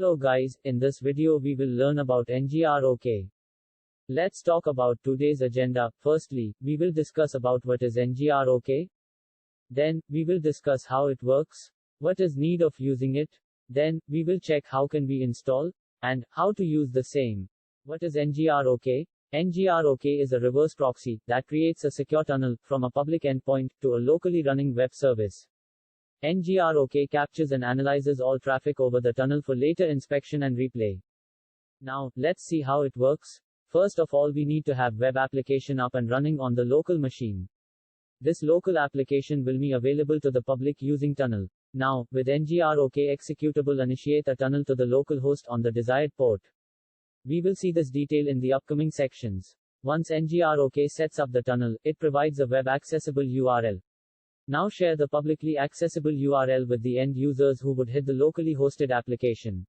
Hello guys, in this video we will learn about NGROK. Let's talk about today's agenda. Firstly, we will discuss about what is NGROK. Then, we will discuss how it works, what is need of using it. Then, we will check how can we install, and how to use the same. What is NGROK? NGROK is a reverse proxy that creates a secure tunnel from a public endpoint to a locally running web service. NGROK captures and analyzes all traffic over the tunnel for later inspection and replay. Now, let's see how it works. First of all, we need to have web application up and running on the local machine. This local application will be available to the public using tunnel. Now, with NGROK executable, initiate a tunnel to the local host on the desired port. We will see this detail in the upcoming sections. Once NGROK sets up the tunnel, it provides a web accessible URL. Now share the publicly accessible URL with the end users who would hit the locally hosted application.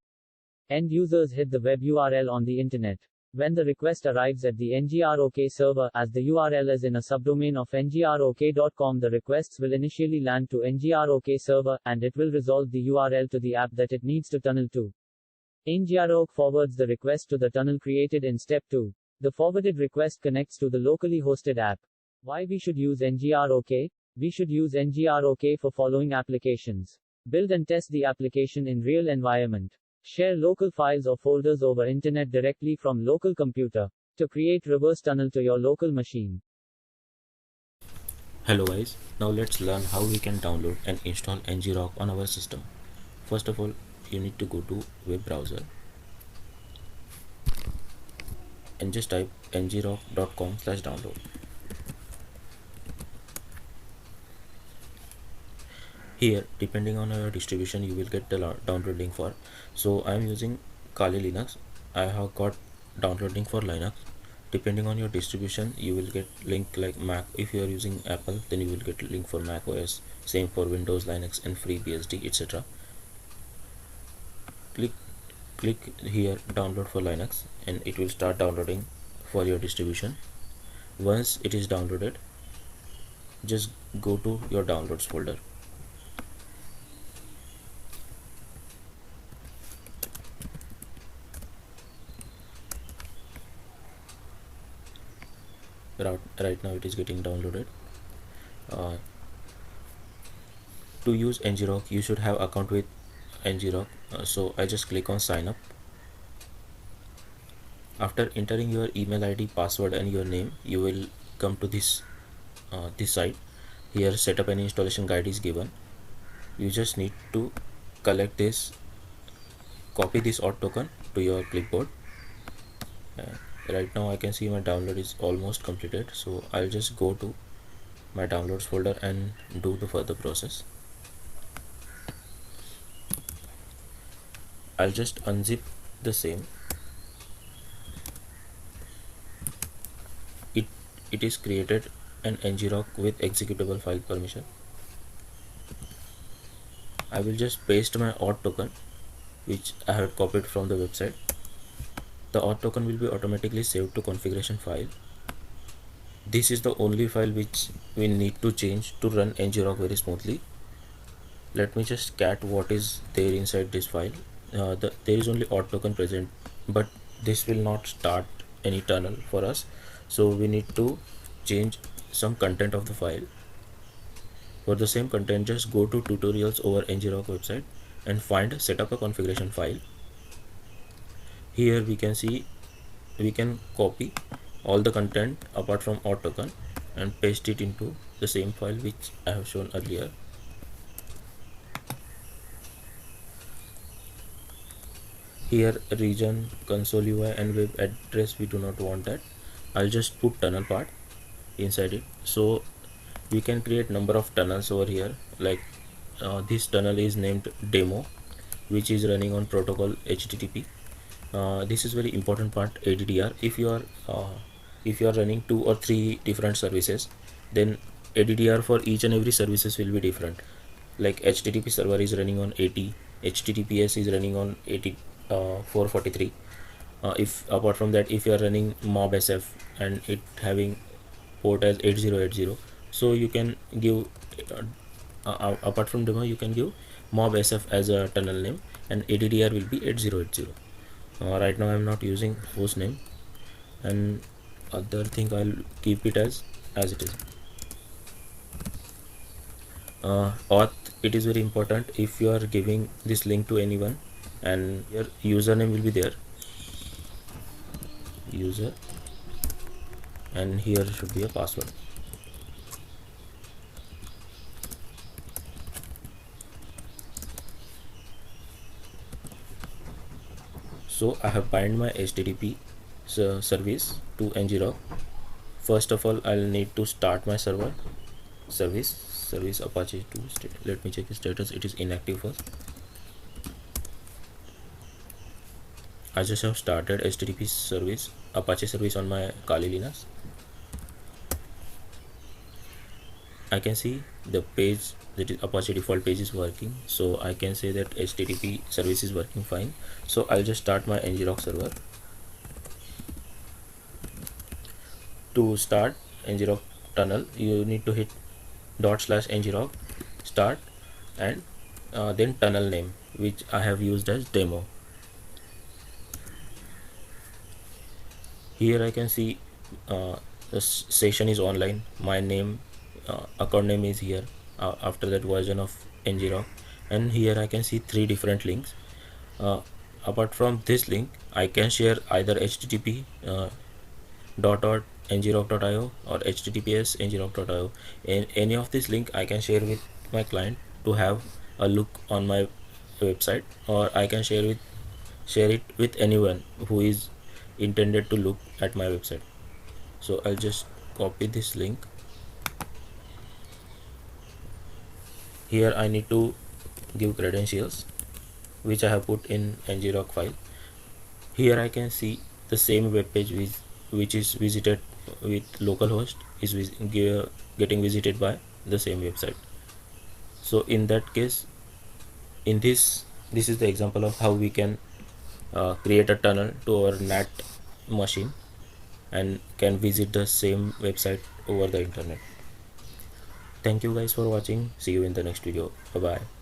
End users hit the web URL on the internet. When the request arrives at the NGROK server, as the URL is in a subdomain of ngrok.com, the requests will initially land to NGROK server, and it will resolve the URL to the app that it needs to tunnel to. NGROK forwards the request to the tunnel created in step 2. The forwarded request connects to the locally hosted app. Why we should use NGROK? We should use NGROK for following applications. Build and test the application in real environment. Share local files or folders over internet directly from local computer. To create reverse tunnel to your local machine. Hello guys, now let's learn how we can download and install NGROK on our system. First of all, you need to go to web browser and just type ngrok.com/download. Here, depending on your distribution, you will get the download link for. So I am using Kali Linux. I have got download link for Linux. Depending on your distribution, you will get link like Mac. If you are using Apple, then you will get link for Mac OS. Same for Windows, Linux, and FreeBSD, etc. Click here, download for Linux, and it will start downloading for your distribution. Once it is downloaded, just go to your downloads folder. Right now it is getting downloaded. To use NGROK, you should have account with NGROK. So I just click on sign up. After entering your email ID, password, and your name, you will come to this site. Here, setup and installation guide is given. You just need to collect this, copy this auth token to your clipboard. Right now I can see my download is almost completed, so I'll just go to my downloads folder and do the further process. I'll just unzip the same. It is created an NGROK with executable file permission. I will just paste my auth token, which I have copied from the website. The auth token will be automatically saved to configuration file. This is the only file which we need to change to run NGROK very smoothly. Let me just cat what is there inside this file. There is only auth token present, but this will not start any tunnel for us. So we need to change some content of the file. For the same content, just go to tutorials over NGROK website and find setup a configuration file. Here we can see we can copy all the content apart from auth token and paste it into the same file which I have shown earlier. Here region, console UI, and web address, we do not want that. I'll just put tunnel part inside it. So we can create number of tunnels over here. Like this tunnel is named demo, which is running on protocol HTTP. This is very important part, ADDR. If you are running 2 or 3 different services, then ADDR for each and every services will be different. Like HTTP server is running on 80, HTTPS is running on 443. If apart from that, if you are running MobSF and it having port as 8080, so you can give apart from demo, you can give mob sf as a tunnel name, and addr will be 8080. Right now I'm not using host name, and other thing I'll keep it as it is. Auth, it is very important. If you are giving this link to anyone, and your username will be there, user, and here should be a password. So I have bind my HTTP service to ngrok. First of all, I'll need to start my service Apache 2 state. Let me check the status. It is inactive first. I just have started HTTP service, Apache service on my Kali Linux. I can see the page, that is Apache default page, is working, so I can say that HTTP service is working fine. So I'll just start my ngrok server. To start ngrok tunnel, you need to hit /ngrok start, and then tunnel name, which I have used as demo. Here I can see the session is online, my name, account name is here, after that version of ngrok, and here I can see 3 different links. Apart from this link, I can share either http ngrok.io or https ngrok.io. In any of this link I can share with my client to have a look on my website, or I can share it with anyone who is intended to look at my website. So I'll just copy this link. Here I need to give credentials, which I have put in ngrok file. Here I can see the same web page which is visited with localhost is getting visited by the same website. So in that case, in this is the example of how we can create a tunnel to our NAT machine and can visit the same website over the internet. Thank you guys for watching. See you in the next video. Bye bye.